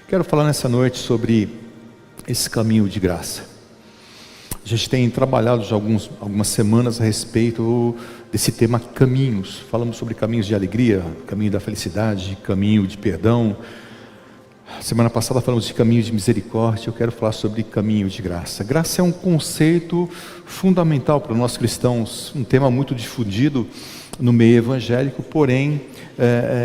Quero falar nessa noite sobre esse caminho de graça. A gente tem trabalhado já algumas semanas a respeito desse tema caminhos. Falamos sobre caminhos de alegria, caminho da felicidade, caminho de perdão. Semana passada falamos de caminho de misericórdia. Eu quero falar sobre caminho de graça. Graça é um conceito fundamental para nós cristãos, um tema muito difundido no meio evangélico, porém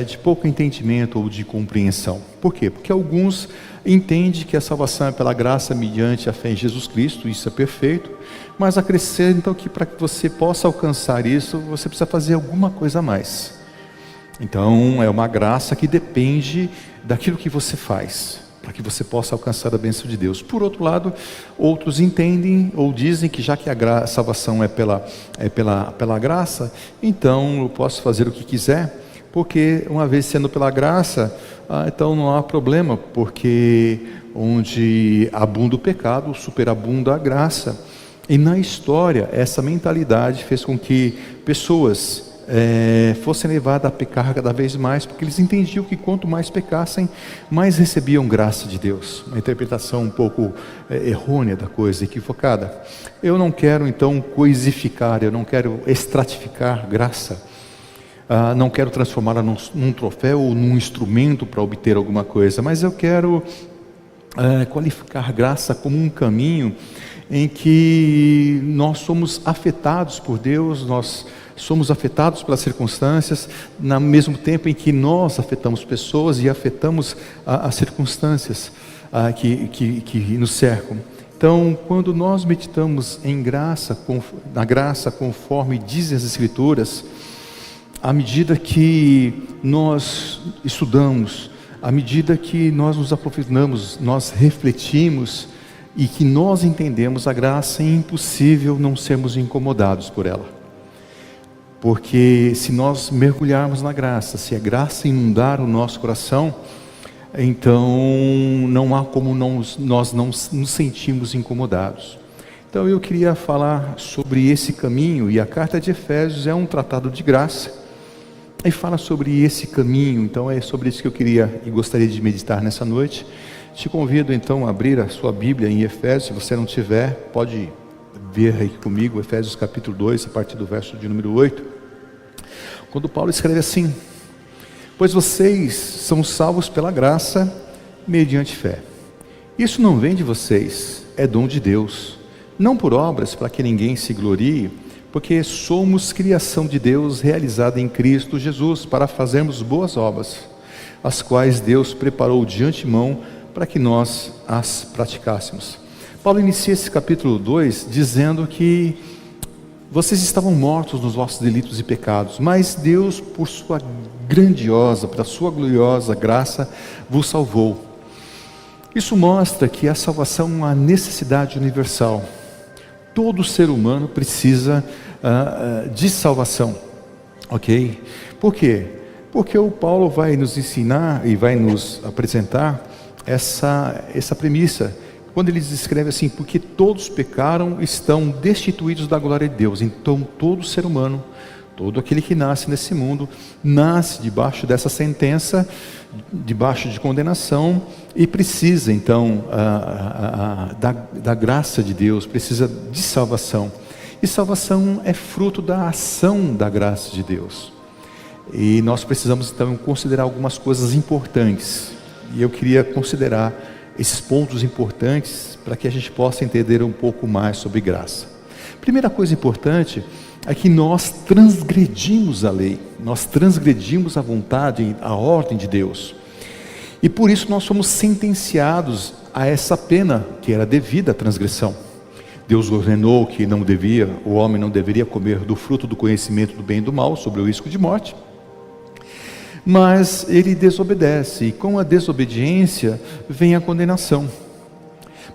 de pouco entendimento ou de compreensão. Por quê? Porque alguns entendem que a salvação é pela graça mediante a fé em Jesus Cristo, isso é perfeito, mas acrescentam que para que você possa alcançar isso, você precisa fazer alguma coisa a mais. Então é uma graça que depende daquilo que você faz, para que você possa alcançar a bênção de Deus. Por outro lado, outros entendem ou dizem que já que a salvação é pela graça, então eu posso fazer o que quiser, porque uma vez sendo pela graça, então não há problema, porque onde abunda o pecado, superabunda a graça. E na história, essa mentalidade fez com que pessoas fossem levadas a pecar cada vez mais, porque eles entendiam que quanto mais pecassem, mais recebiam graça de Deus. Uma interpretação um pouco errônea da coisa, equivocada. Eu não quero então coisificar, eu não quero estratificar graça, não quero transformá-la num troféu ou num instrumento para obter alguma coisa, mas eu quero qualificar graça como um caminho em que nós somos afetados por Deus, nós somos afetados pelas circunstâncias, no mesmo tempo em que nós afetamos pessoas e afetamos as circunstâncias que nos cercam. Então, quando nós meditamos na graça conforme dizem as Escrituras, à medida que nós estudamos, à medida que nós nos aprofundamos, nós refletimos e que nós entendemos a graça, é impossível não sermos incomodados por ela. Porque se nós mergulharmos na graça, se a graça inundar o nosso coração, então não há como nós não nos sentimos incomodados. Então eu queria falar sobre esse caminho, e a carta de Efésios é um tratado de graça, e fala sobre esse caminho. Então é sobre isso que eu queria e gostaria de meditar nessa noite. Te convido então a abrir a sua Bíblia em Efésios. Se você não tiver, pode ver aí comigo, Efésios capítulo 2, a partir do verso de número 8, quando Paulo escreve assim: pois vocês são salvos pela graça, mediante fé. Isso não vem de vocês, é dom de Deus, não por obras, para que ninguém se glorie, porque somos criação de Deus, realizada em Cristo Jesus, para fazermos boas obras, as quais Deus preparou de antemão, para que nós as praticássemos. Paulo inicia esse capítulo 2 dizendo que vocês estavam mortos nos vossos delitos e pecados, mas Deus, por sua grandiosa, pela sua gloriosa graça, vos salvou. Isso mostra que a salvação é uma necessidade universal. Todo ser humano precisa de salvação, ok? Por quê? Porque o Paulo vai nos ensinar e vai nos apresentar essa premissa, quando ele escreve assim: porque todos pecaram, estão destituídos da glória de Deus. Então todo ser humano, todo aquele que nasce nesse mundo, nasce debaixo dessa sentença, debaixo de condenação, e precisa então da graça de Deus, precisa de salvação. E salvação é fruto da ação da graça de Deus. E nós precisamos então considerar algumas coisas importantes. E eu queria considerar esses pontos importantes para que a gente possa entender um pouco mais sobre graça. Primeira coisa importante é que nós transgredimos a lei, nós transgredimos a vontade, a ordem de Deus. E por isso nós somos sentenciados a essa pena que era devida à transgressão. Deus ordenou que o homem não deveria comer do fruto do conhecimento do bem e do mal, sobre o risco de morte. Mas ele desobedece, e com a desobediência vem a condenação.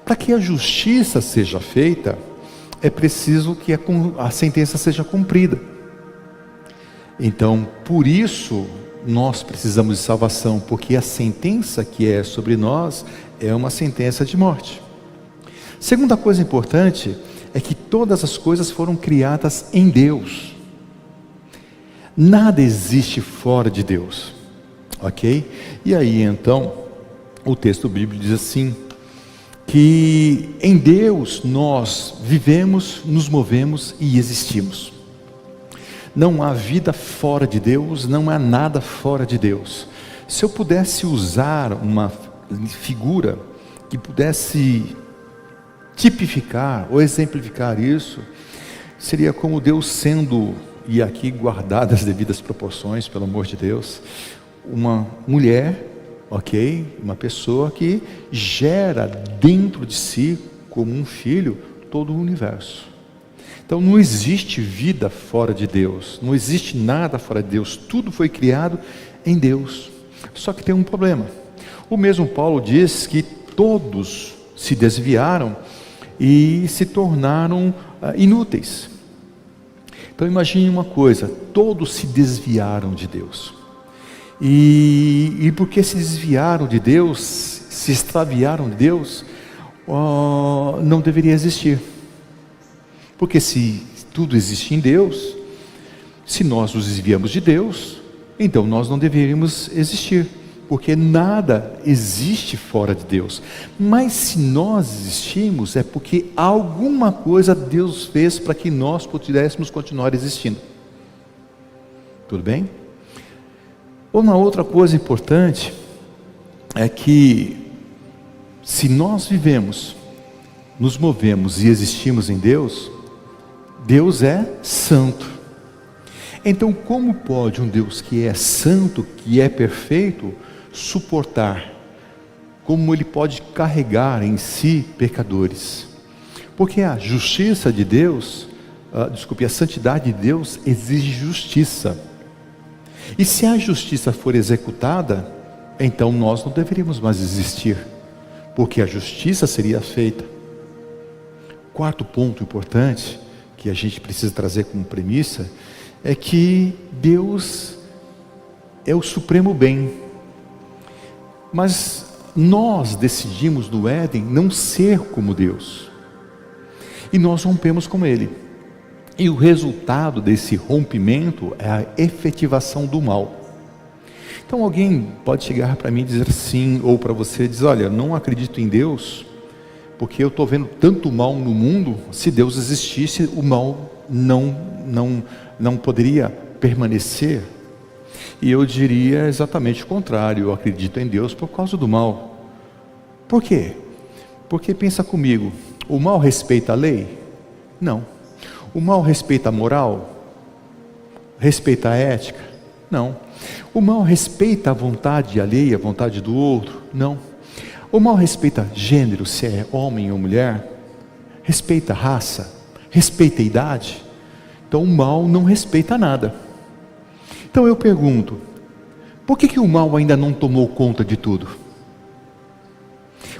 Para que a justiça seja feita, é preciso que a sentença seja cumprida. Então, por isso, nós precisamos de salvação, porque a sentença que é sobre nós é uma sentença de morte. Segunda coisa importante é que todas as coisas foram criadas em Deus. Nada existe fora de Deus, ok? E aí então, o texto bíblico diz assim, que em Deus nós vivemos, nos movemos e existimos. Não há vida fora de Deus, não há nada fora de Deus. Se eu pudesse usar uma figura que pudesse tipificar ou exemplificar isso, seria como Deus sendo, e aqui guardadas as devidas proporções, pelo amor de Deus, uma mulher, ok? Uma pessoa que gera dentro de si, como um filho, todo o universo. Então não existe vida fora de Deus, não existe nada fora de Deus, tudo foi criado em Deus. Só que tem um problema. O mesmo Paulo diz que todos se desviaram e se tornaram inúteis. Então imagine uma coisa, todos se desviaram de Deus. E porque se desviaram de Deus, se extraviaram de Deus, não deveria existir. Porque se tudo existe em Deus, se nós nos desviamos de Deus, então nós não deveríamos existir, porque nada existe fora de Deus. Mas se nós existimos, é porque alguma coisa Deus fez para que nós pudéssemos continuar existindo. Tudo bem? Uma outra coisa importante é que se nós vivemos, nos movemos e existimos em Deus, Deus é santo. Então como pode um Deus que é santo, que é perfeito, suportar? Como ele pode carregar em si pecadores? Porque a justiça de Deus, a santidade de Deus exige justiça. E se a justiça for executada, então nós não deveríamos mais existir, porque a justiça seria feita. Quarto ponto importante, que a gente precisa trazer como premissa, é que Deus é o supremo bem. Mas nós decidimos no Éden não ser como Deus. E nós rompemos com Ele. E o resultado desse rompimento é a efetivação do mal. Então alguém pode chegar para mim e dizer assim, ou para você dizer, olha, não acredito em Deus, porque eu estou vendo tanto mal no mundo. Se Deus existisse, o mal não poderia permanecer. E eu diria exatamente o contrário, eu acredito em Deus por causa do mal. Por quê? Porque pensa comigo, o mal respeita a lei? Não. O mal respeita a moral? Respeita a ética? Não. O mal respeita a vontade alheia, a vontade do outro? Não. O mal respeita gênero, se é homem ou mulher? Respeita raça? Respeita idade? Então o mal não respeita nada. Então eu pergunto, por que o mal ainda não tomou conta de tudo?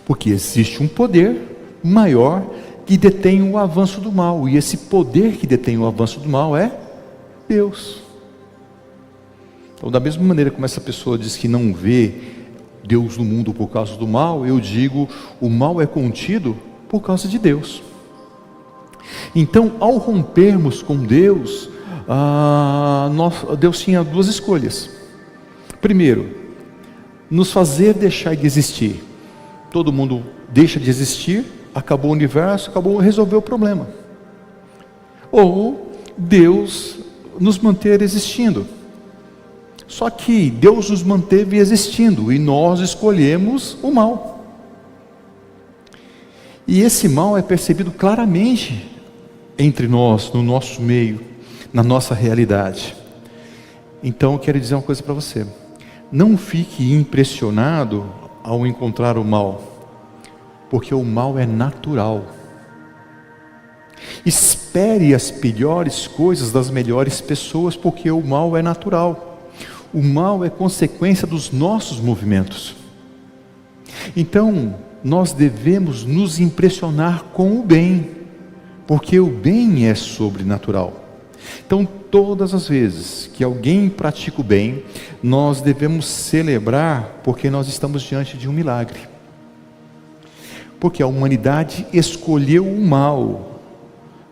Porque existe um poder maior que detém o avanço do mal, e esse poder que detém o avanço do mal é Deus. Então da mesma maneira como essa pessoa diz que não vê Deus no mundo por causa do mal, eu digo, o mal é contido por causa de Deus. Então ao rompermos com Deus, Deus tinha duas escolhas. Primeiro, nos fazer deixar de existir. Todo mundo deixa de existir, acabou o universo, resolveu o problema. Ou Deus nos manter existindo. Só que Deus nos manteve existindo e nós escolhemos o mal. E esse mal é percebido claramente entre nós, no nosso meio, na nossa realidade. Então eu quero dizer uma coisa para você: não fique impressionado ao encontrar o mal, porque o mal é natural. Espere as piores coisas das melhores pessoas, porque o mal é natural. O mal é consequência dos nossos movimentos. Então nós devemos nos impressionar com o bem, porque o bem é sobrenatural. Então todas as vezes que alguém pratica o bem, nós devemos celebrar, porque nós estamos diante de um milagre. Porque a humanidade escolheu o mal,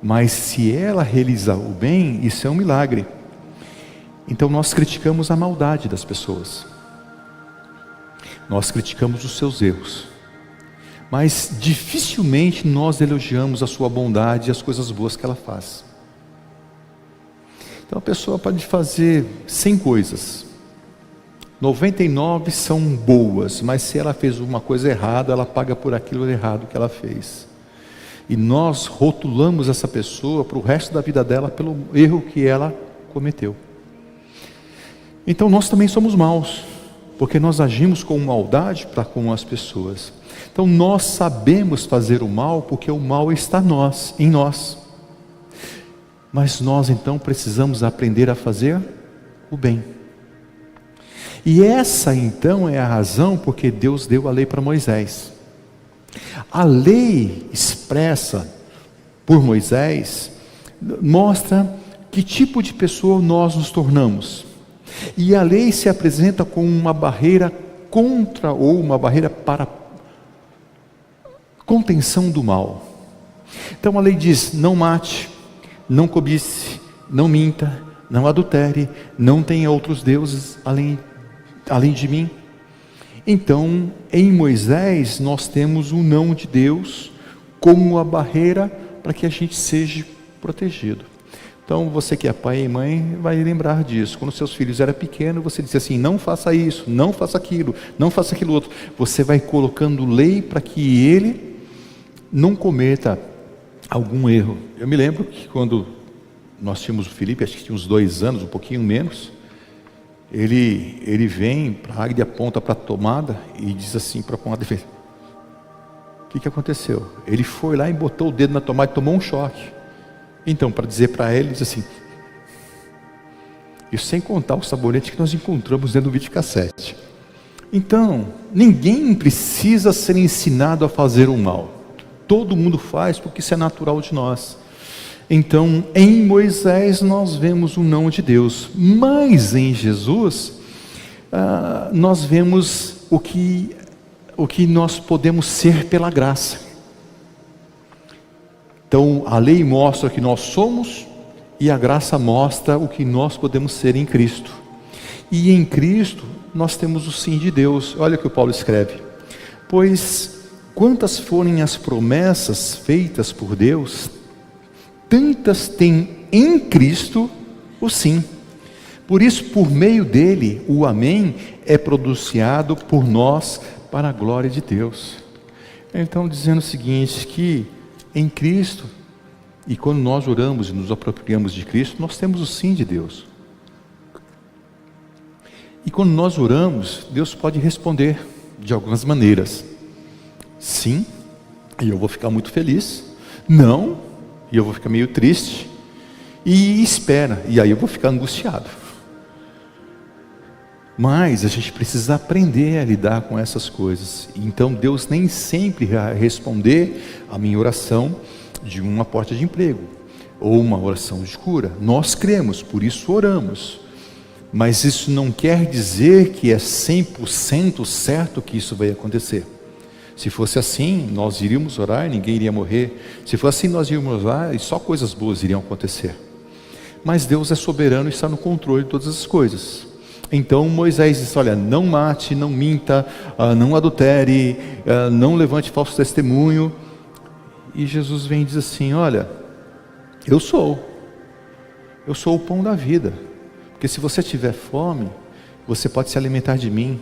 mas se ela realizar o bem, isso é um milagre. Então nós criticamos a maldade das pessoas. nós criticamos os seus erros, mas dificilmente nós elogiamos a sua bondade e as coisas boas que ela faz. Então a pessoa pode fazer 100 coisas, 99 são boas, mas se ela fez uma coisa errada, ela paga por aquilo errado que ela fez. E nós rotulamos essa pessoa para o resto da vida dela pelo erro que ela cometeu. Então nós também somos maus, porque nós agimos com maldade para com as pessoas. Então nós sabemos fazer o mal, porque o mal está em nós. Mas nós então precisamos aprender a fazer o bem. E essa então é a razão porque Deus deu a lei para Moisés. A lei expressa por Moisés mostra que tipo de pessoa nós nos tornamos. E a lei se apresenta como uma barreira contra ou uma barreira para contenção do mal. Então a lei diz: não mate, não cobice, não minta, não adultere, não tenha outros deuses além de mim. Então, em Moisés, nós temos o não de Deus como a barreira para que a gente seja protegido. Então, você que é pai e mãe vai lembrar disso. Quando seus filhos eram pequenos, você disse assim: não faça isso, não faça aquilo, não faça aquilo outro. Você vai colocando lei para que ele não cometa algum erro. Eu me lembro que quando nós tínhamos o Felipe, acho que tinha uns 2 anos, um pouquinho menos, ele vem para a águia e aponta para a tomada e diz assim para a tomada: o que aconteceu? Ele foi lá e botou o dedo na tomada e tomou um choque. Então, para dizer para ele, diz assim, isso sem contar o sabonete que nós encontramos dentro do videocassete. Então, ninguém precisa ser ensinado a fazer o mal. Todo mundo faz porque isso é natural de nós. Então, em Moisés nós vemos o não de Deus, mas em Jesus nós vemos o que nós podemos ser pela graça. Então, a lei mostra o que nós somos e a graça mostra o que nós podemos ser em Cristo. E em Cristo nós temos o sim de Deus. Olha o que o Paulo escreve: pois quantas forem as promessas feitas por Deus, tantas tem em Cristo o sim. Por isso, por meio dele, o amém é pronunciado por nós para a glória de Deus. Então, dizendo o seguinte, que em Cristo, e quando nós oramos e nos apropriamos de Cristo, nós temos o sim de Deus. E quando nós oramos, Deus pode responder de algumas maneiras. Sim, e eu vou ficar muito feliz. Não, e eu vou ficar meio triste. E espera, e aí eu vou ficar angustiado. Mas a gente precisa aprender a lidar com essas coisas. Então Deus nem sempre vai responder a minha oração de uma porta de emprego, ou uma oração de cura. Nós cremos, por isso oramos. Mas isso não quer dizer que é 100% certo que isso vai acontecer. Se fosse assim, nós iríamos orar e ninguém iria morrer. Se fosse assim, nós iríamos orar e só coisas boas iriam acontecer. Mas Deus é soberano e está no controle de todas as coisas. Então Moisés disse: olha, não mate, não minta, não adultere, não levante falso testemunho. E Jesus vem e diz assim: olha, eu sou o pão da vida. Porque se você tiver fome, você pode se alimentar de mim.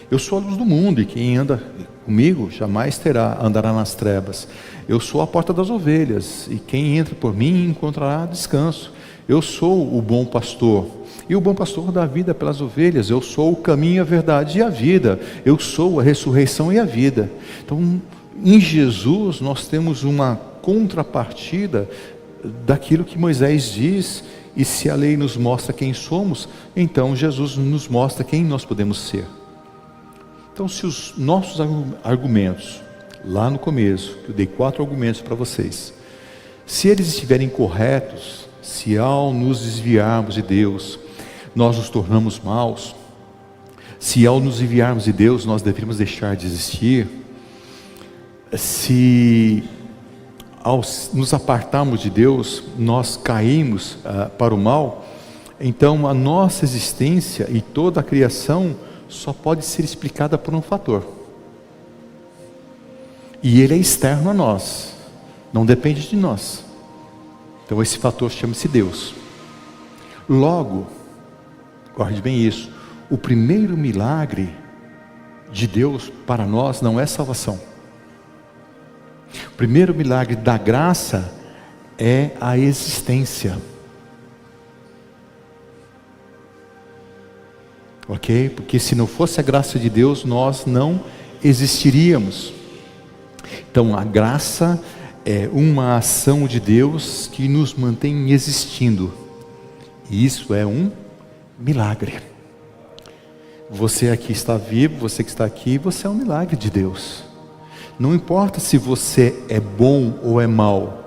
Eu sou a luz do mundo, e quem anda comigo jamais andará nas trevas. Eu sou a porta das ovelhas, e quem entra por mim encontrará descanso. Eu sou o bom pastor, e o bom pastor dá vida pelas ovelhas. Eu sou o caminho, a verdade e a vida. Eu sou a ressurreição e a vida. Então, em Jesus nós temos uma contrapartida daquilo que Moisés diz. E se a lei nos mostra quem somos, então Jesus nos mostra quem nós podemos ser. Então, se os nossos argumentos, lá no começo, eu dei 4 argumentos para vocês, se eles estiverem corretos, se ao nos desviarmos de Deus, nós nos tornamos maus, se ao nos desviarmos de Deus, nós deveríamos deixar de existir, se ao nos apartarmos de Deus, nós caímos para o mal, então a nossa existência e toda a criação só pode ser explicada por um fator. E ele é externo a nós, não depende de nós. Então esse fator chama-se Deus. Logo, guarde bem isso, o primeiro milagre de Deus para nós não é salvação. O primeiro milagre da graça é a existência. Ok? Porque se não fosse a graça de Deus, nós não existiríamos. Então a graça é uma ação de Deus que nos mantém existindo. E isso é um milagre. Você aqui está vivo, você que está aqui, você é um milagre de Deus. Não importa se você é bom ou é mau,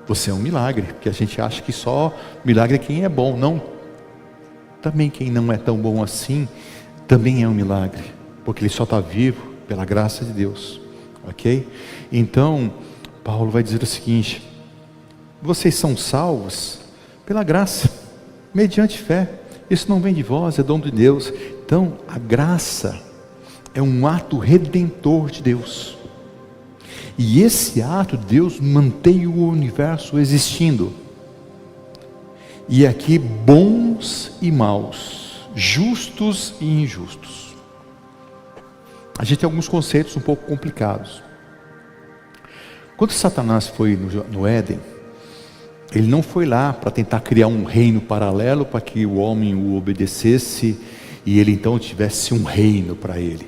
você é um milagre, porque a gente acha que só milagre é quem é bom. Não, também quem não é tão bom assim, também é um milagre, porque ele só está vivo pela graça de Deus, ok? Então, Paulo vai dizer o seguinte: vocês são salvos pela graça, mediante fé, isso não vem de vós, é dom de Deus. Então, a graça é um ato redentor de Deus. E esse ato, Deus mantém o universo existindo. E aqui, bons e maus, justos e injustos. A gente tem alguns conceitos um pouco complicados. Quando Satanás foi no Éden, ele não foi lá para tentar criar um reino paralelo para que o homem o obedecesse e ele então tivesse um reino para ele.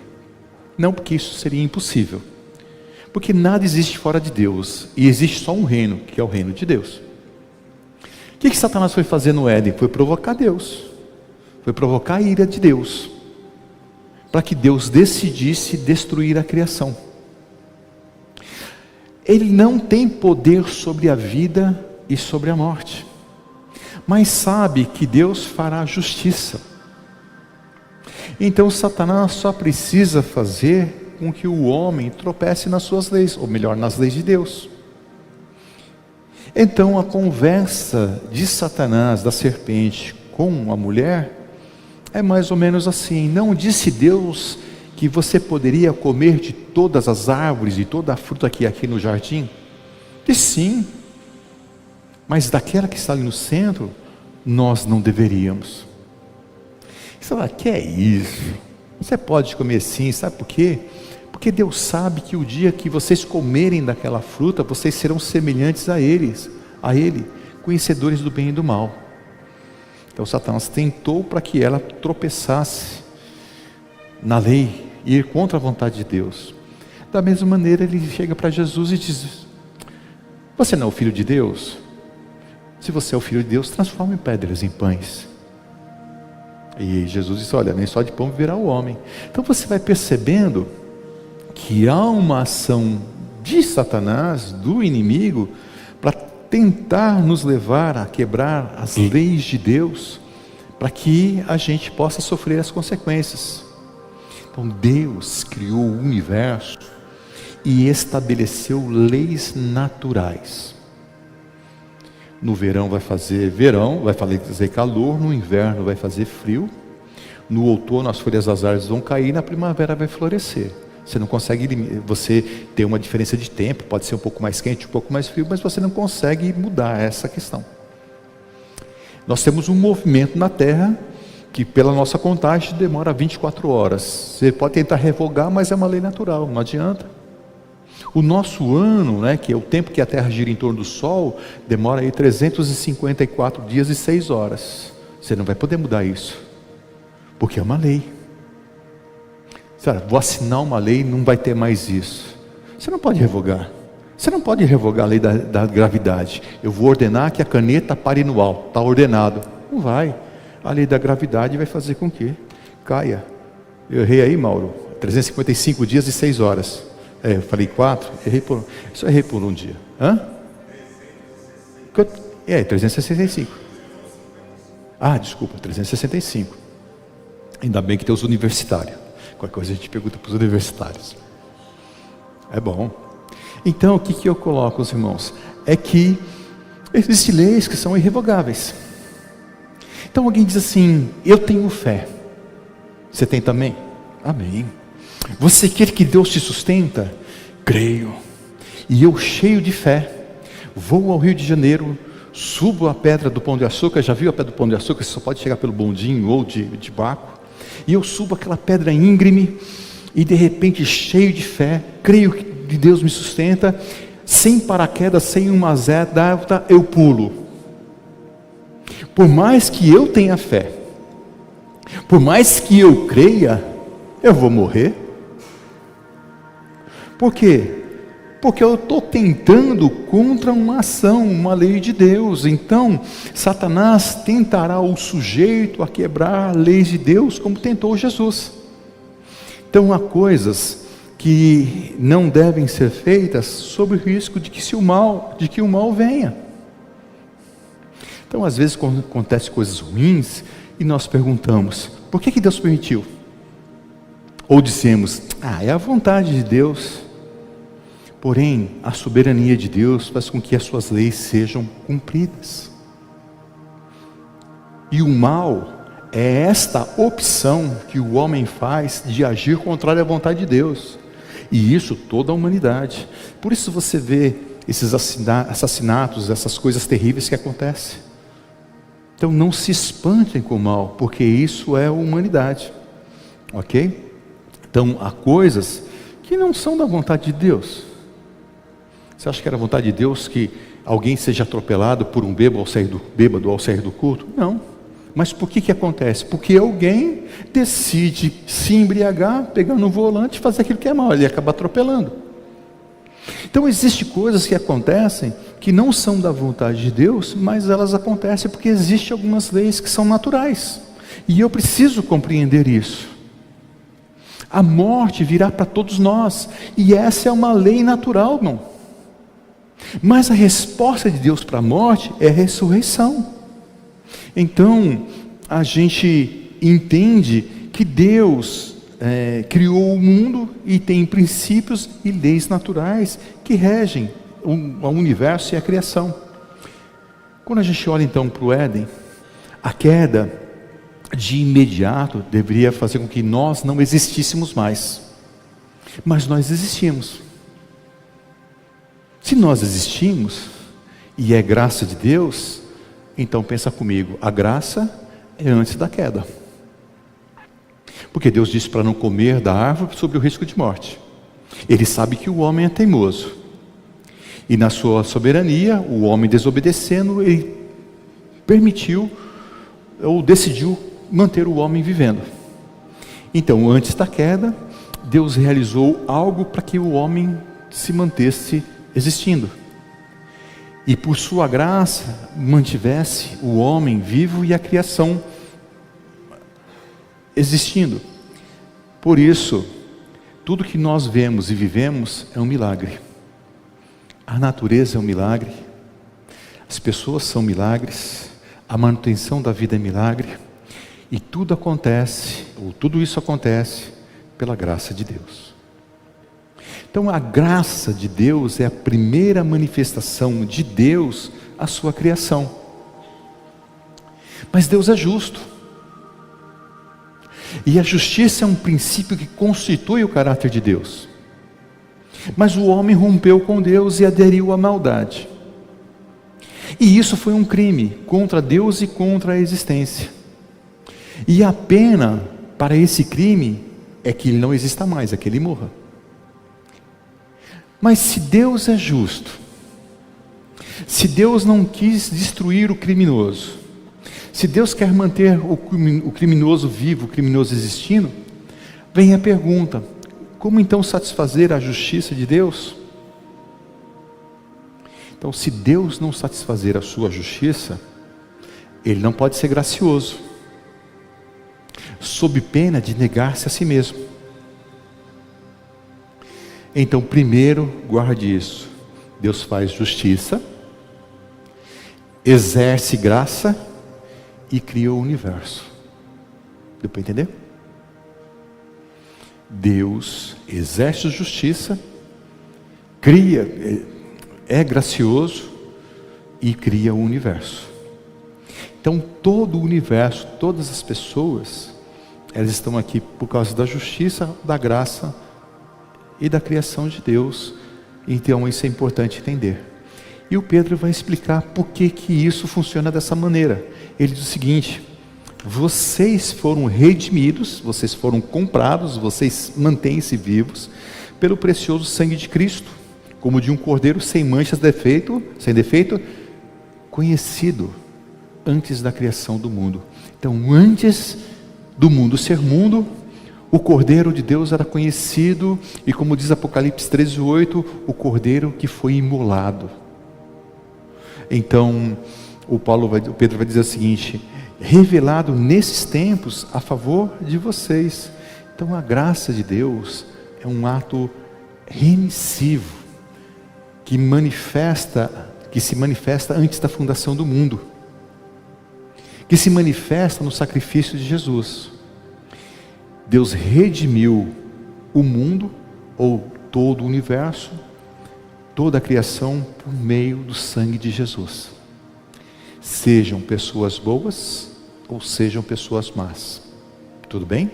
Não, porque isso seria impossível. Porque nada existe fora de Deus, e existe só um reino, que é o reino de Deus. O que Satanás foi fazer no Éden? Foi provocar Deus, foi provocar a ira de Deus, para que Deus decidisse destruir a criação. Ele não tem poder sobre a vida e sobre a morte, mas sabe que Deus fará justiça. Então Satanás só precisa fazer com que o homem tropece nas suas leis, ou melhor, nas leis de Deus. Então a conversa de Satanás, da serpente, com a mulher, é mais ou menos assim: não disse Deus que você poderia comer de todas as árvores e toda a fruta que aqui no jardim? Disse sim, mas daquela que está ali no centro, nós não deveríamos. Você fala, que é isso? Você pode comer sim, sabe por quê? Porque Deus sabe que o dia que vocês comerem daquela fruta, vocês serão semelhantes a Ele, conhecedores do bem e do mal. Então Satanás tentou para que ela tropeçasse na lei, ir contra a vontade de Deus. Da mesma maneira ele chega para Jesus e diz: você não é o Filho de Deus? Se você é o Filho de Deus, transforme pedras em pães. E Jesus disse: olha, nem só de pão viverá o homem. Então você vai percebendo que há uma ação de Satanás, do inimigo, para tentar nos levar a quebrar as leis de Deus, para que a gente possa sofrer as consequências. Então Deus criou o universo e estabeleceu leis naturais. No verão vai fazer verão, vai fazer calor, no inverno vai fazer frio, no outono as folhas das árvores vão cair, na primavera vai florescer. Você não consegue, você tem uma diferença de tempo, pode ser um pouco mais quente, um pouco mais frio, mas você não consegue mudar essa questão. Nós temos um movimento na Terra que pela nossa contagem demora 24 horas. Você pode tentar revogar, mas é uma lei natural, não adianta. O nosso ano, que é o tempo que a Terra gira em torno do Sol, demora aí 354 dias e 6 horas. Você não vai poder mudar isso, porque é uma lei. Vou assinar uma lei, não vai ter mais isso. Você não pode revogar. Você não pode revogar a lei da gravidade. Eu vou ordenar que a caneta pare no alto. Está ordenado. Não vai. A lei da gravidade vai fazer com que caia. Eu errei aí, Mauro. 355 dias e 6 horas. Eu falei 4, só errei por um dia. 365. Desculpa, 365. Ainda bem que tem os universitários. Qualquer coisa a gente pergunta para os universitários. É bom. Então o que eu coloco, os irmãos? É que existem leis que são irrevogáveis. Então alguém diz assim: eu tenho fé. Você tem também? Amém. Você quer que Deus te sustenta? Creio. E eu, cheio de fé, vou ao Rio de Janeiro, subo a pedra do Pão de Açúcar. Já viu a pedra do Pão de Açúcar? Você só pode chegar pelo bondinho ou de barco. E eu subo aquela pedra íngreme e de repente, cheio de fé, creio que Deus me sustenta, sem paraquedas, sem uma zeta, eu pulo. Por mais que eu tenha fé, por mais que eu creia, eu vou morrer. Por quê? Porque eu estou tentando contra uma ação, uma lei de Deus. Então, Satanás tentará o sujeito a quebrar leis de Deus, como tentou Jesus. Então, há coisas que não devem ser feitas sob o risco de que o mal venha. Então, às vezes, quando acontecem coisas ruins, e nós perguntamos, por que Deus permitiu? Ou dizemos, é a vontade de Deus. Porém, a soberania de Deus faz com que as suas leis sejam cumpridas. E o mal é esta opção que o homem faz de agir contrário à vontade de Deus. E isso toda a humanidade. Por isso você vê esses assassinatos, essas coisas terríveis que acontecem. Então não se espantem com o mal, porque isso é a humanidade. Ok? Então há coisas que não são da vontade de Deus. Você acha que era vontade de Deus que alguém seja atropelado por um bêbado ao sair do culto? Não. Mas por que acontece? Porque alguém decide se embriagar, pegar no volante e fazer aquilo que é mal, ele acaba atropelando. Então existem coisas que acontecem que não são da vontade de Deus, mas elas acontecem porque existem algumas leis que são naturais. E eu preciso compreender isso. A morte virá para todos nós, e essa é uma lei natural, irmão. Mas a resposta de Deus para a morte é a ressurreição. Então, a gente entende que Deus criou o mundo e tem princípios e leis naturais que regem o universo e a criação. Quando a gente olha então para o Éden, a queda de imediato deveria fazer com que nós não existíssemos mais. Mas nós existimos. Se nós existimos, e é graça de Deus, então pensa comigo, a graça é antes da queda. Porque Deus disse para não comer da árvore sob o risco de morte. Ele sabe que o homem é teimoso. E na sua soberania, o homem desobedecendo, ele permitiu, ou decidiu manter o homem vivendo. Então, antes da queda, Deus realizou algo para que o homem se mantesse existindo. E por sua graça, mantivesse o homem vivo e a criação existindo. Por isso, tudo que nós vemos e vivemos é um milagre. A natureza é um milagre, as pessoas são milagres, a manutenção da vida é milagre, e tudo acontece, ou tudo isso acontece pela graça de Deus. Então a graça de Deus é a primeira manifestação de Deus à sua criação. Mas Deus é justo. E a justiça é um princípio que constitui o caráter de Deus. Mas o homem rompeu com Deus e aderiu à maldade. E isso foi um crime contra Deus e contra a existência. E a pena para esse crime é que ele não exista mais, é que ele morra. Mas se Deus é justo, se Deus não quis destruir o criminoso, se Deus quer manter o criminoso vivo, o criminoso existindo, vem a pergunta: como então satisfazer a justiça de Deus? Então, se Deus não satisfazer a sua justiça, Ele não pode ser gracioso, sob pena de negar-se a si mesmo. Então, primeiro, guarde isso: Deus faz justiça, exerce graça e cria o universo. Deu para entender? Deus exerce justiça, cria, é gracioso e cria o universo. Então todo o universo, todas as pessoas, Elas estão aqui por causa da justiça, da graça e da criação de Deus. Então isso é importante entender. E o Pedro vai explicar por que isso funciona dessa maneira. Ele diz o seguinte: vocês foram redimidos, vocês foram comprados, vocês mantêm-se vivos pelo precioso sangue de Cristo, como de um cordeiro sem manchas, sem defeito, conhecido antes da criação do mundo. Então, antes do mundo ser mundo, o Cordeiro de Deus era conhecido, e como diz Apocalipse 13:8, o Cordeiro que foi imolado. Então, o Pedro vai dizer o seguinte: revelado nesses tempos a favor de vocês. Então, a graça de Deus é um ato remissivo que se manifesta antes da fundação do mundo, que se manifesta no sacrifício de Jesus. Deus redimiu o mundo, ou todo o universo, toda a criação, por meio do sangue de Jesus. Sejam pessoas boas ou sejam pessoas más. Tudo bem?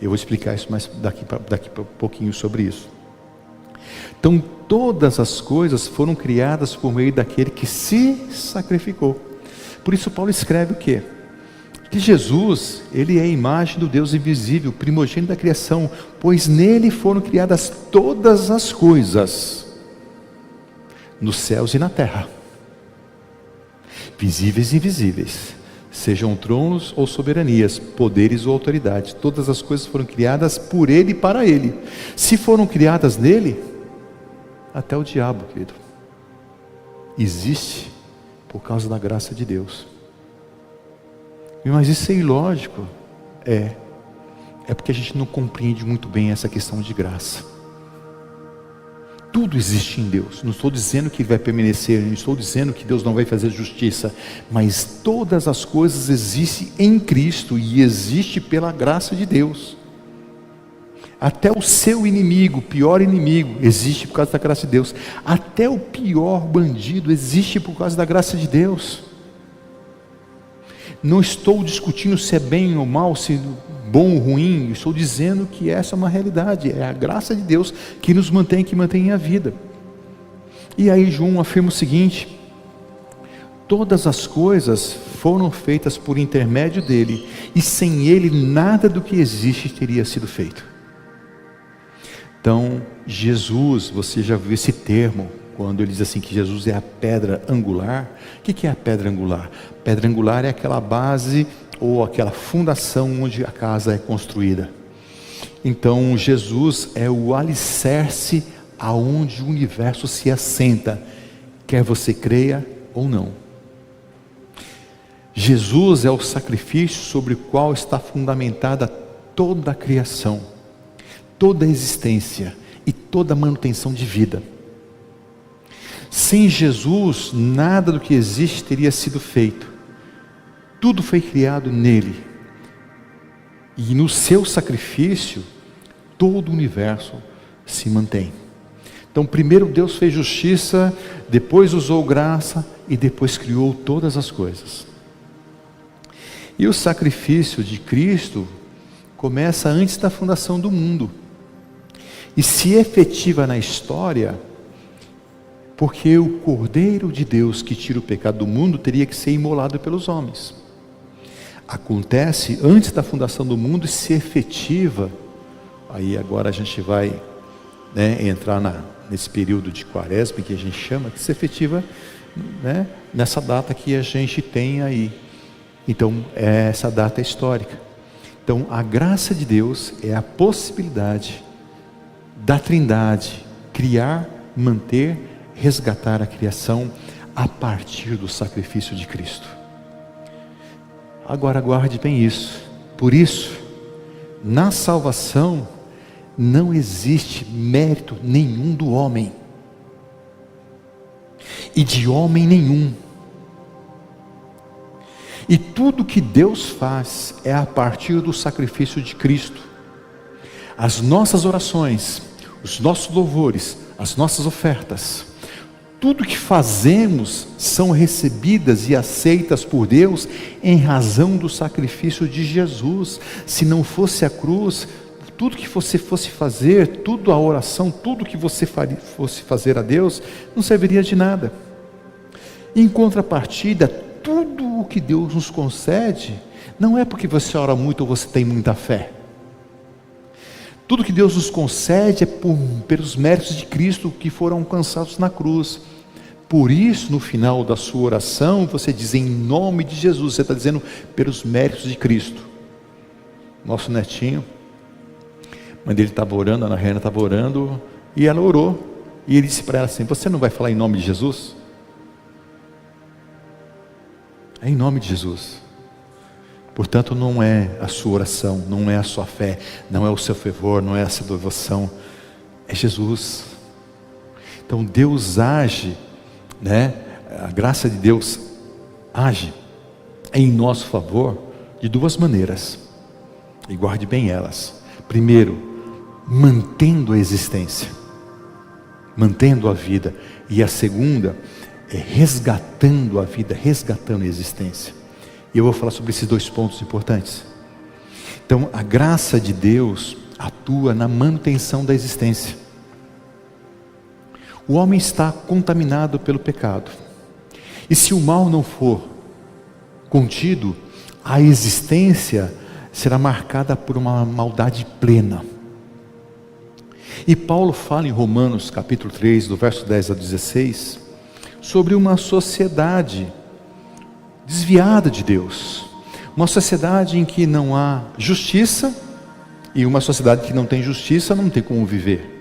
Eu vou explicar isso mais daqui a pouquinho sobre isso. Então, todas as coisas foram criadas por meio daquele que se sacrificou. Por isso Paulo escreve o quê? Que Jesus, ele é a imagem do Deus invisível, primogênito da criação, pois nele foram criadas todas as coisas, nos céus e na terra, visíveis e invisíveis, sejam tronos ou soberanias, poderes ou autoridades. Todas as coisas foram criadas por ele e para ele. Se foram criadas nele, até o diabo, querido, existe por causa da graça de Deus. Mas isso é ilógico. É porque a gente não compreende muito bem essa questão de graça. Tudo existe em Deus. Não estou dizendo que Ele vai permanecer, não estou dizendo que Deus não vai fazer justiça, mas todas as coisas existem em Cristo e existe pela graça de Deus. Até o seu inimigo, o pior inimigo, existe por causa da graça de Deus. Até o pior bandido existe por causa da graça de Deus. Não estou discutindo se é bem ou mal, se bom ou ruim. Estou dizendo que essa é uma realidade. É a graça de Deus que nos mantém, que mantém a vida. E aí João afirma o seguinte: todas as coisas foram feitas por intermédio dele, e sem ele nada do que existe teria sido feito. Então, Jesus, você já viu esse termo, quando ele diz assim que Jesus é a pedra angular. O que é a pedra angular? Pedra angular é aquela base ou aquela fundação onde a casa é construída. Então Jesus é o alicerce aonde o universo se assenta, quer você creia ou não. Jesus é o sacrifício sobre o qual está fundamentada toda a criação, toda a existência e toda a manutenção de vida. Sem Jesus, nada do que existe teria sido feito. Tudo foi criado nele. E no seu sacrifício, todo o universo se mantém. Então, primeiro Deus fez justiça, depois usou graça e depois criou todas as coisas. E o sacrifício de Cristo começa antes da fundação do mundo. E se efetiva na história, porque o Cordeiro de Deus que tira o pecado do mundo teria que ser imolado pelos homens. Acontece antes da fundação do mundo e se efetiva. Aí agora a gente vai entrar nesse período de quaresma que a gente chama, que se efetiva nessa data que a gente tem aí. Então essa data é histórica. Então a graça de Deus é a possibilidade da Trindade criar, manter, resgatar a criação a partir do sacrifício de Cristo. Agora guarde bem isso. Por isso, na salvação não existe mérito nenhum do homem e de homem nenhum. E tudo que Deus faz é a partir do sacrifício de Cristo. As nossas orações, os nossos louvores, as nossas ofertas, tudo que fazemos são recebidas e aceitas por Deus em razão do sacrifício de Jesus. Se não fosse a cruz, tudo que você fosse fazer, tudo a oração, tudo que você fosse fazer a Deus, não serviria de nada. Em contrapartida, tudo o que Deus nos concede, não é porque você ora muito ou você tem muita fé. Tudo que Deus nos concede é pelos méritos de Cristo que foram alcançados na cruz. Por isso, no final da sua oração, você diz em nome de Jesus. Você está dizendo pelos méritos de Cristo. Nosso netinho, a mãe dele estava orando, a Ana Helena estava orando, e ela orou, e ele disse para ela assim: você não vai falar em nome de Jesus? É em nome de Jesus. Portanto, não é a sua oração, não é a sua fé, não é o seu fervor, não é a sua devoção, é Jesus. Então Deus age, a graça de Deus age em nosso favor de duas maneiras, e guarde bem elas. Primeiro, mantendo a existência, mantendo a vida, e a segunda é resgatando a vida, resgatando a existência. E eu vou falar sobre esses dois pontos importantes. Então, a graça de Deus atua na manutenção da existência. O homem está contaminado pelo pecado, e se o mal não for contido, a existência será marcada por uma maldade plena. E Paulo fala em Romanos capítulo 3, do verso 10 a 16, sobre uma sociedade desviada de Deus, uma sociedade em que não há justiça, e uma sociedade que não tem justiça não tem como viver,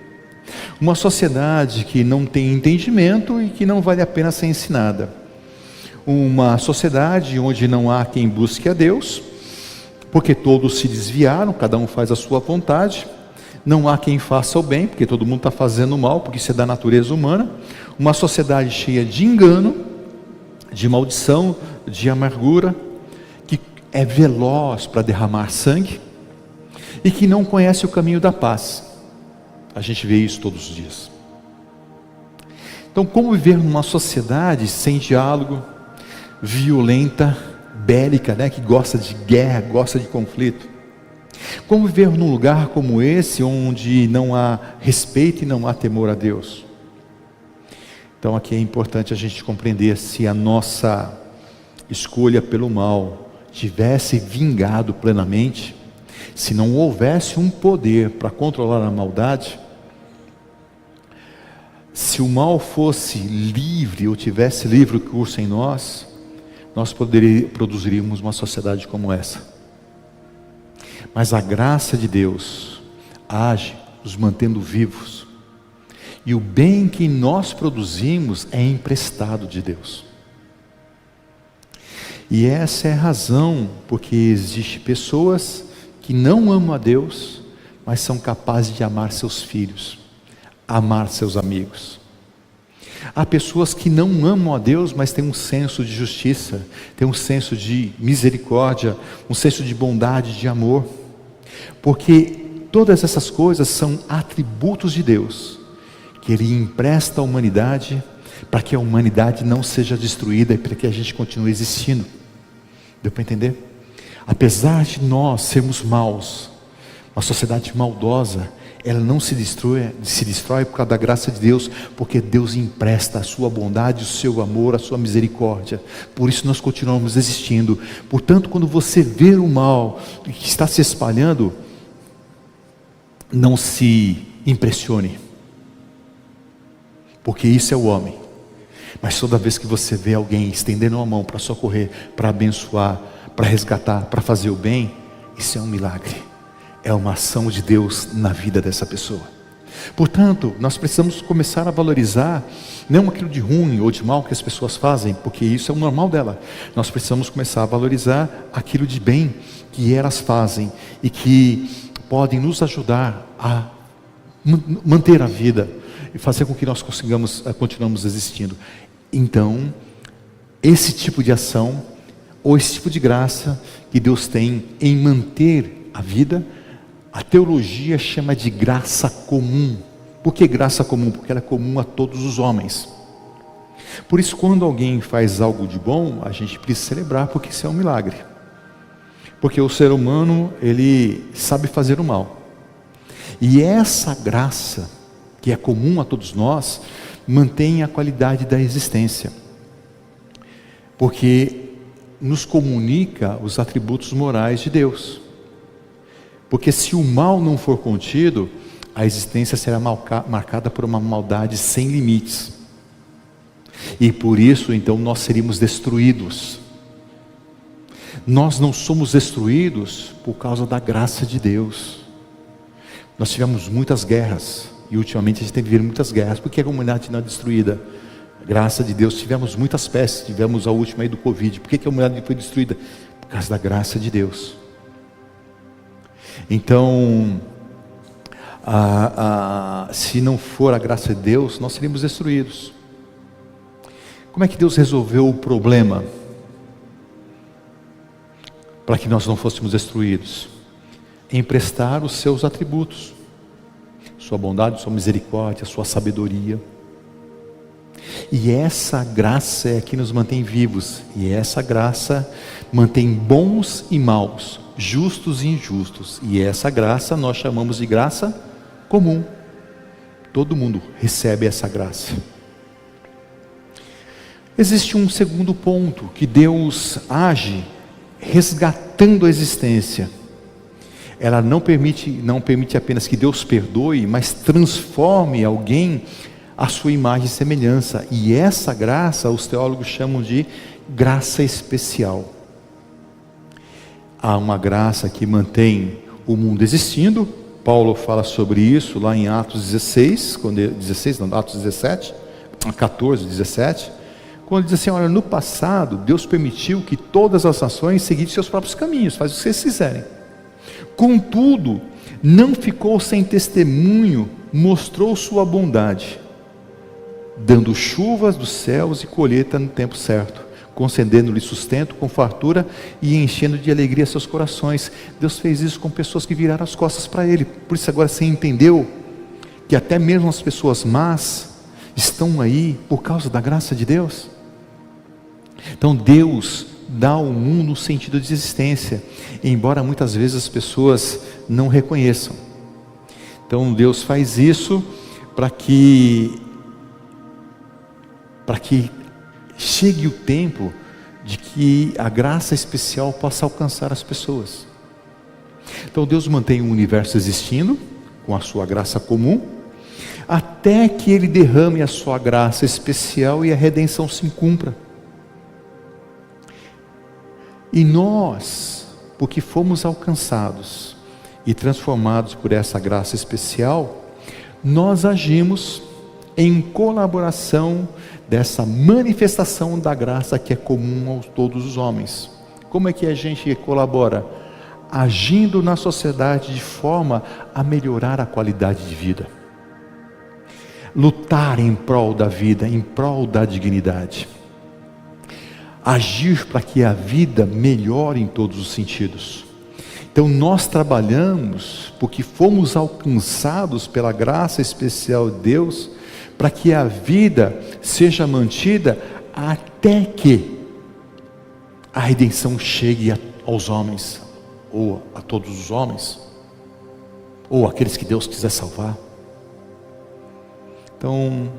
uma sociedade que não tem entendimento e que não vale a pena ser ensinada, uma sociedade onde não há quem busque a Deus, porque todos se desviaram, cada um faz a sua vontade, não há quem faça o bem, porque todo mundo está fazendo o mal, porque isso é da natureza humana, uma sociedade cheia de engano, de maldição, de amargura, que é veloz para derramar sangue, e que não conhece o caminho da paz. A gente vê isso todos os dias. Então, como viver numa sociedade sem diálogo, violenta, bélica, que gosta de guerra, gosta de conflito? Como viver num lugar como esse, onde não há respeito e não há temor a Deus? Então aqui é importante a gente compreender: se a nossa escolha pelo mal tivesse vingado plenamente, se não houvesse um poder para controlar a maldade, se o mal fosse livre ou tivesse livre curso em nós produziríamos uma sociedade como essa. Mas a graça de Deus age nos mantendo vivos, e o bem que nós produzimos é emprestado de Deus. E essa é a razão porque existem pessoas que não amam a Deus, mas são capazes de amar seus filhos, amar seus amigos. Há pessoas que não amam a Deus, mas têm um senso de justiça, têm um senso de misericórdia, um senso de bondade, de amor, porque todas essas coisas são atributos de Deus, que Ele empresta à humanidade, para que a humanidade não seja destruída e para que a gente continue existindo. Deu para entender? Apesar de nós sermos maus, uma sociedade maldosa, ela não se destrói por causa da graça de Deus, porque Deus empresta a sua bondade, o seu amor, a sua misericórdia. Por isso nós continuamos existindo. Portanto, quando você vê o mal que está se espalhando, não se impressione, porque isso é o homem. Mas toda vez que você vê alguém estendendo a mão para socorrer, para abençoar, para resgatar, para fazer o bem, isso é um milagre. É uma ação de Deus na vida dessa pessoa. Portanto, nós precisamos começar a valorizar não aquilo de ruim ou de mal que as pessoas fazem, porque isso é o normal dela. Nós precisamos começar a valorizar aquilo de bem que elas fazem e que podem nos ajudar a manter a vida e fazer com que nós continuamos existindo. Então, esse tipo de ação ou esse tipo de graça que Deus tem em manter a vida, a teologia chama de graça comum. Por que graça comum? Porque ela é comum a todos os homens. Por isso, quando alguém faz algo de bom, a gente precisa celebrar, porque isso é um milagre. Porque o ser humano, ele sabe fazer o mal. E essa graça, que é comum a todos nós, mantém a qualidade da existência. Porque nos comunica os atributos morais de Deus. Porque se o mal não for contido, a existência será marcada por uma maldade sem limites. E por isso, então, nós seríamos destruídos. Nós não somos destruídos por causa da graça de Deus. Nós tivemos muitas guerras, e ultimamente a gente tem vivido muitas guerras. Por que a humanidade não é destruída? Graça de Deus. Tivemos muitas pestes, tivemos a última aí do Covid. Por que a humanidade foi destruída? Por causa da graça de Deus. Então, se não for a graça de Deus, nós seríamos destruídos. Como é que Deus resolveu o problema para que nós não fôssemos destruídos? Emprestar os seus atributos, sua bondade, sua misericórdia, sua sabedoria. E essa graça é que nos mantém vivos, e essa graça mantém bons e maus, justos e injustos, e essa graça nós chamamos de graça comum. Todo mundo recebe essa graça. Existe um segundo ponto, que Deus age resgatando a existência. Ela não permite apenas que Deus perdoe, mas transforme alguém à sua imagem e semelhança. E essa graça, os teólogos chamam de graça especial. Há uma graça que mantém o mundo existindo. Paulo fala sobre isso lá em Atos 17, quando ele diz assim: olha, no passado Deus permitiu que todas as nações seguissem seus próprios caminhos, faz o que vocês quiserem. Contudo, não ficou sem testemunho, mostrou sua bondade, dando chuvas dos céus e colheita no tempo certo, concedendo-lhe sustento com fartura e enchendo de alegria seus corações. Deus fez isso com pessoas que viraram as costas para Ele. Por isso agora você entendeu que até mesmo as pessoas más estão aí por causa da graça de Deus? Então Deus dá ao mundo um sentido de existência, embora muitas vezes as pessoas não reconheçam. Então Deus faz isso para que chegue o tempo de que a graça especial possa alcançar as pessoas. Então Deus mantém o universo existindo com a sua graça comum, até que Ele derrame a sua graça especial e a redenção se cumpra. E nós, porque fomos alcançados e transformados por essa graça especial, nós agimos em colaboração dessa manifestação da graça que é comum a todos os homens. Como é que a gente colabora? Agindo na sociedade de forma a melhorar a qualidade de vida. Lutar em prol da vida, em prol da dignidade. Agir para que a vida melhore em todos os sentidos. Então nós trabalhamos porque fomos alcançados pela graça especial de Deus, para que a vida seja mantida até que a redenção chegue aos homens, ou a todos os homens, ou aqueles que Deus quiser salvar. Então,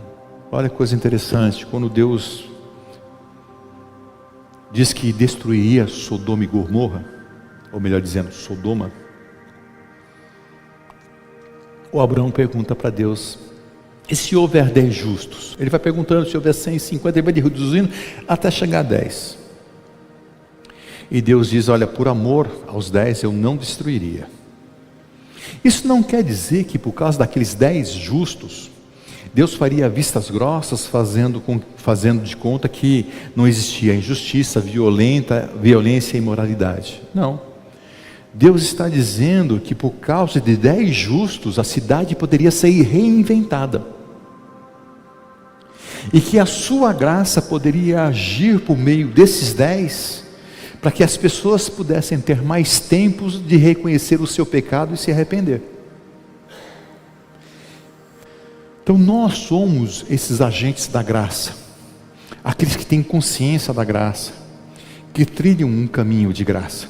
olha que coisa interessante, quando Deus diz que destruiria Sodoma e Gomorra, ou melhor dizendo, Sodoma, o Abraão pergunta para Deus: e se houver 10 justos? Ele vai perguntando, se houver 150, ele vai reduzindo até chegar a 10. E Deus diz: olha, por amor aos 10 eu não destruiria. Isso não quer dizer que por causa daqueles 10 justos, Deus faria vistas grossas, fazendo de conta que não existia injustiça, violência e imoralidade. Não. Deus está dizendo que por causa de 10 justos, a cidade poderia ser reinventada. E que a sua graça poderia agir por meio desses 10, para que as pessoas pudessem ter mais tempos de reconhecer o seu pecado e se arrepender. Então nós somos esses agentes da graça. aqueles que têm consciência da graça, que trilham um caminho de graça.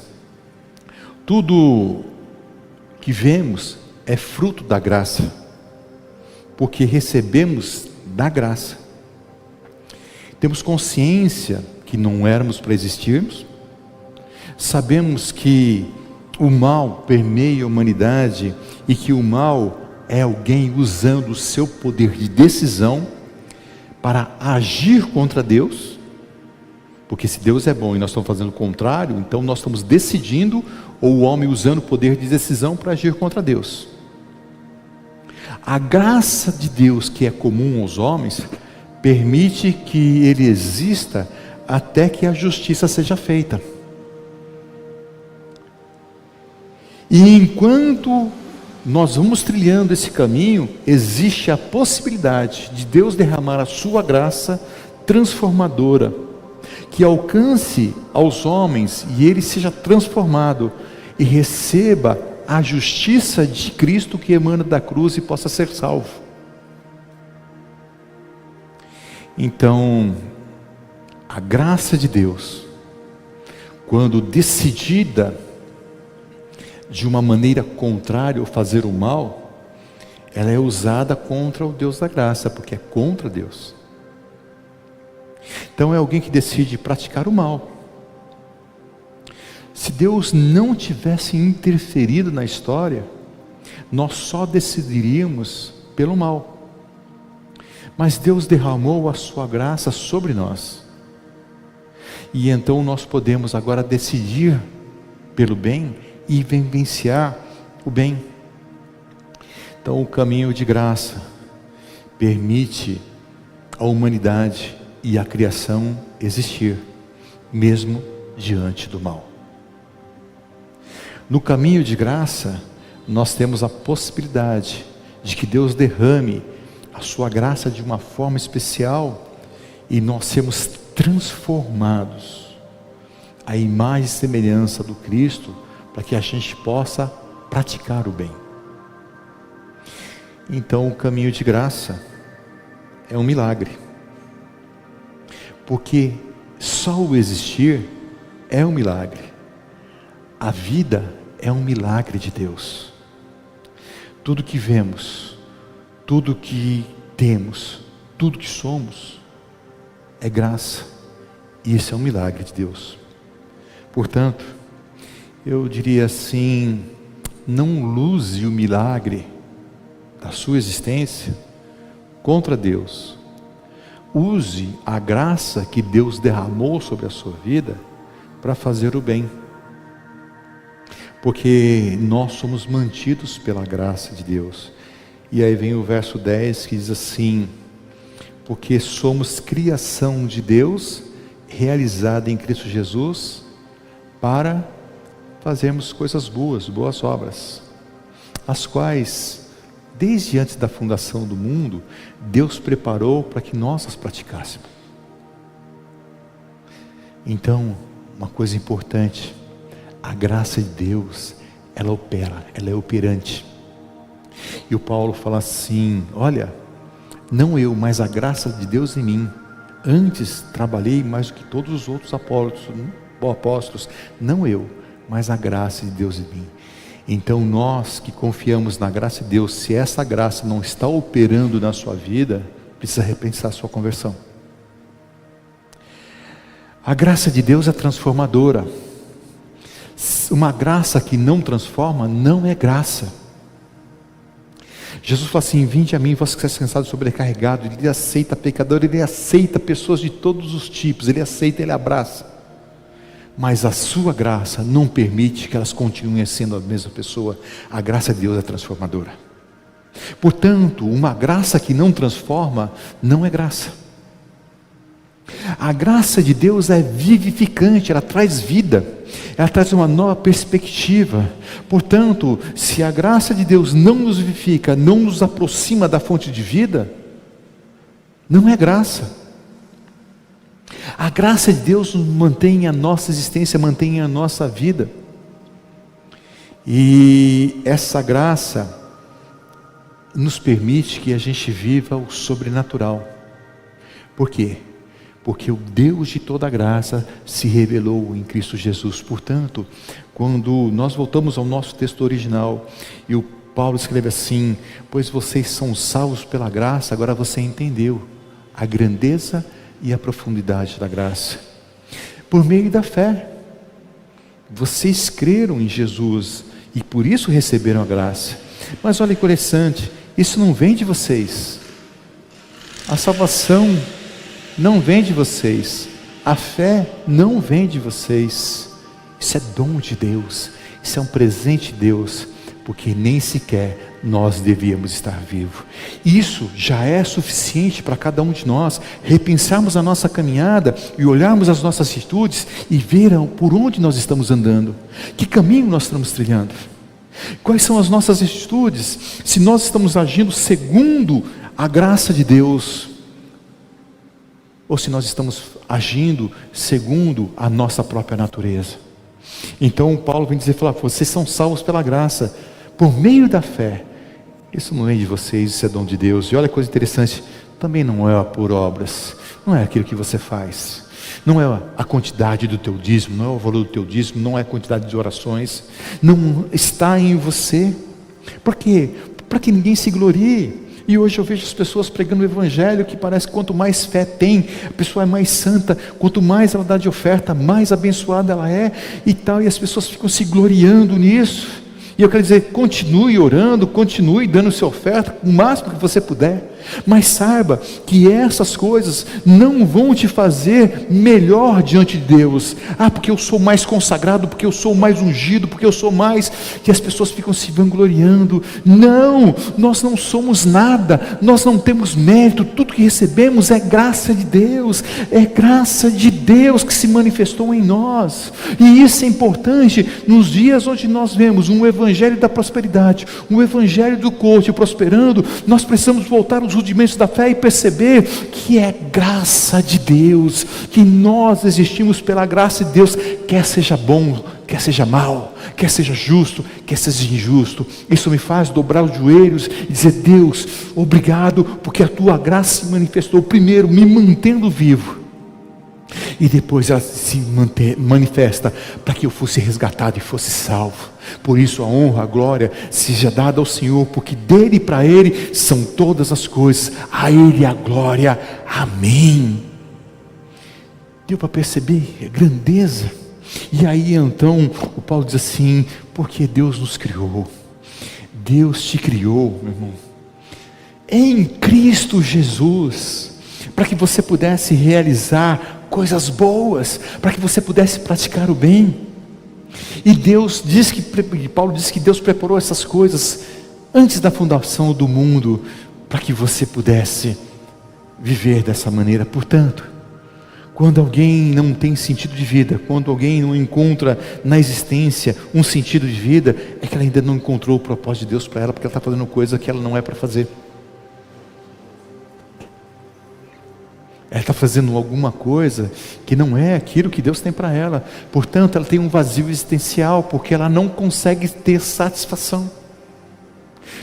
Tudo que vemos é fruto da graça, porque recebemos da graça. Temos consciência que não éramos para existirmos, sabemos que o mal permeia a humanidade e que o mal é alguém usando o seu poder de decisão para agir contra Deus, porque se Deus é bom e nós estamos fazendo o contrário, então nós estamos decidindo, ou o homem usando o poder de decisão para agir contra Deus. A graça de Deus, que é comum aos homens, permite que ele exista até que a justiça seja feita. E enquanto nós vamos trilhando esse caminho, existe a possibilidade de Deus derramar a sua graça transformadora, que alcance aos homens e ele seja transformado e receba a justiça de Cristo que emana da cruz e possa ser salvo. Então, a graça de Deus, quando decidida de uma maneira contrária ao fazer o mal, ela é usada contra o Deus da graça, porque é contra Deus. Então é alguém que decide praticar o mal. Se Deus não tivesse interferido na história, nós só decidiríamos pelo mal. Mas Deus derramou a sua graça sobre nós. E então nós podemos agora decidir pelo bem e vivenciar o bem. Então o caminho de graça permite a humanidade e a criação existir, mesmo diante do mal. No caminho de graça, nós temos a possibilidade de que Deus derrame a sua graça de uma forma especial e nós sermos transformados à imagem e semelhança do Cristo, para que a gente possa praticar o bem. Então o caminho de graça é um milagre, porque só o existir é um milagre. A vida é um milagre de Deus. Tudo que vemos, tudo que temos, tudo que somos é graça, e isso é um milagre de Deus. Portanto, eu diria assim, não use o milagre da sua existência contra Deus. Use a graça que Deus derramou sobre a sua vida para fazer o bem. Porque nós somos mantidos pela graça de Deus. E aí vem o verso 10 que diz assim: porque somos criação de Deus, realizada em Cristo Jesus, para fazermos coisas boas, boas obras, as quais, desde antes da fundação do mundo, Deus preparou para que nós as praticássemos. Então, uma coisa importante, a graça de Deus, ela opera, ela é operante. E o Paulo fala assim: olha, não eu, mas a graça de Deus em mim. Antes trabalhei mais do que todos os outros apóstolos, não eu, mas a graça de Deus em mim. Então nós que confiamos na graça de Deus, se essa graça não está operando na sua vida, precisa repensar a sua conversão. A graça de Deus é transformadora. Uma graça que não transforma não é graça. Jesus fala assim: vinde a mim, vós que estáis cansados e sobrecarregados. Ele aceita pecador, ele aceita pessoas de todos os tipos, ele aceita, ele abraça. Mas a sua graça não permite que elas continuem sendo a mesma pessoa. A graça de Deus é transformadora. Portanto, uma graça que não transforma não é graça. A graça de Deus é vivificante, ela traz vida, ela traz uma nova perspectiva. Portanto, se a graça de Deus não nos vivifica, não nos aproxima da fonte de vida, não é graça. A graça de Deus mantém a nossa existência, mantém a nossa vida. E essa graça nos permite que a gente viva o sobrenatural. Por quê? porque o Deus de toda graça se revelou em Cristo Jesus. Portanto, quando nós voltamos ao nosso texto original, e o Paulo escreve assim: pois vocês são salvos pela graça, agora você entendeu a grandeza e a profundidade da graça, por meio da fé. Vocês creram em Jesus e por isso receberam a graça. Mas olha que interessante, isso não vem de vocês. A salvação não vem de vocês. A fé não vem de vocês. Isso é dom de Deus. Isso é um presente de Deus, porque nem sequer nós devíamos estar vivos. Isso já é suficiente para cada um de nós repensarmos a nossa caminhada e olharmos as nossas atitudes e ver por onde nós estamos andando, que caminho nós estamos trilhando, quais são as nossas atitudes, se nós estamos agindo segundo a graça de Deus, ou se nós estamos agindo segundo a nossa própria natureza. Então Paulo vem dizer, vocês são salvos pela graça, por meio da fé. Isso não vem de vocês, isso é dom de Deus. E olha que coisa interessante, também não é por obras, não é aquilo que você faz, não é a quantidade do teu dízimo, não é o valor do teu dízimo, não é a quantidade de orações, não está em você. Por quê? Para que ninguém se glorie. E hoje eu vejo as pessoas pregando o evangelho que parece que quanto mais fé tem, a pessoa é mais santa, quanto mais ela dá de oferta, mais abençoada ela é e tal, e as pessoas ficam se gloriando nisso. E eu quero dizer, continue orando, continue dando sua oferta, o máximo que você puder, mas saiba que essas coisas não vão te fazer melhor diante de Deus. Porque eu sou mais consagrado, porque eu sou mais ungido, porque eu sou mais, que as pessoas ficam se vangloriando. Não, nós não somos nada, nós não temos mérito, tudo que recebemos é graça de Deus, é graça de Deus que se manifestou em nós. E isso é importante nos dias onde nós vemos um evangelho da prosperidade, um evangelho do coach prosperando. Nós precisamos voltar aos rudimentos da fé e perceber que é graça de Deus, que nós existimos pela graça de Deus, quer seja bom, quer seja mal, quer seja justo, quer seja injusto. Isso me faz dobrar os joelhos e dizer, Deus, obrigado, porque a tua graça se manifestou primeiro me mantendo vivo, e depois ela se manifesta para que eu fosse resgatado e fosse salvo. Por isso a honra, a glória seja dada ao Senhor, porque dele e para ele são todas as coisas, a ele a glória, amém. Deu para perceber a grandeza? E aí então o Paulo diz assim, porque Deus nos criou, Deus te criou, meu irmão, em Cristo Jesus, para que você pudesse realizar coisas boas, para que você pudesse praticar o bem. E Deus diz que, Paulo diz que Deus preparou essas coisas antes da fundação do mundo, para que você pudesse viver dessa maneira. Portanto, quando alguém não tem sentido de vida, quando alguém não encontra na existência um sentido de vida, é que ela ainda não encontrou o propósito de Deus para ela, porque ela está fazendo coisa que ela não é para fazer. Ela está fazendo alguma coisa que não é aquilo que Deus tem para ela. Portanto, ela tem um vazio existencial, porque ela não consegue ter satisfação.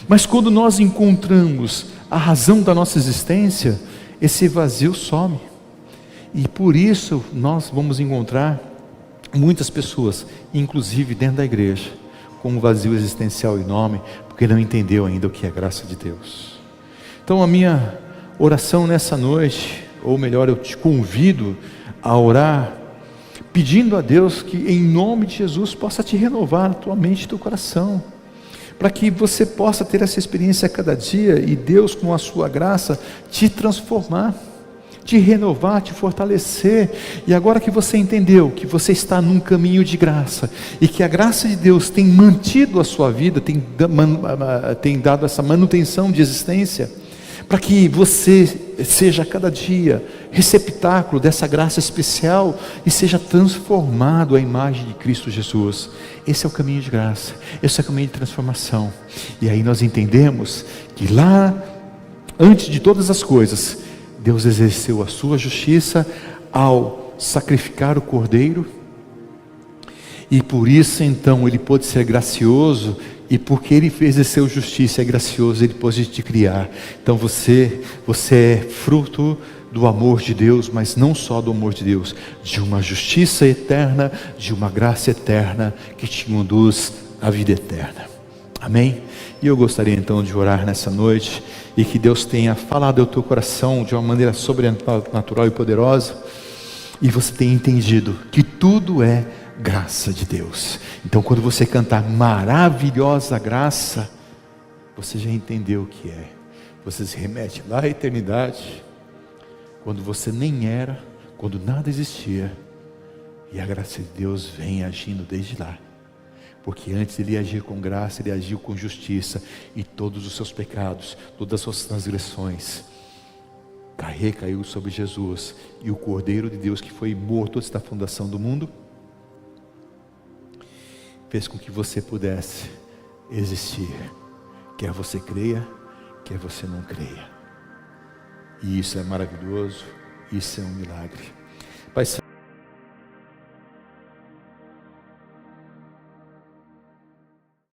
Mas quando nós encontramos a razão da nossa existência, esse vazio some. E por isso nós vamos encontrar muitas pessoas, inclusive dentro da igreja, com um vazio existencial enorme, porque não entendeu ainda o que é graça de Deus. Então a minha oração nessa noite, ou melhor, eu te convido a orar, pedindo a Deus que em nome de Jesus possa te renovar a tua mente e teu coração, para que você possa ter essa experiência a cada dia, e Deus com a sua graça te transformar, te renovar, te fortalecer. E agora que você entendeu que você está num caminho de graça, e que a graça de Deus tem mantido a sua vida, tem dado essa manutenção de existência, para que você seja a cada dia receptáculo dessa graça especial e seja transformado à imagem de Cristo Jesus. Esse é o caminho de graça, esse é o caminho de transformação. E aí nós entendemos que lá, antes de todas as coisas, Deus exerceu a sua justiça ao sacrificar o Cordeiro, e por isso então Ele pôde ser gracioso. E porque Ele exerceu justiça, é gracioso, Ele pode te criar. Então você é fruto do amor de Deus, mas não só do amor de Deus, de uma justiça eterna, de uma graça eterna que te conduz à vida eterna. Amém? E eu gostaria então de orar nessa noite e que Deus tenha falado ao teu coração de uma maneira sobrenatural e poderosa, e você tenha entendido que tudo é graça de Deus. Então, quando você cantar maravilhosa graça, você já entendeu o que é. Você se remete lá à eternidade, quando você nem era, quando nada existia, e a graça de Deus vem agindo desde lá. Porque antes ele ia agir com graça, ele agiu com justiça, e todos os seus pecados, todas as suas transgressões recaiu sobre Jesus, e o Cordeiro de Deus que foi morto antes da fundação do mundo, fez com que você pudesse existir, quer você creia, quer você não creia. E isso é maravilhoso, isso é um milagre. Pai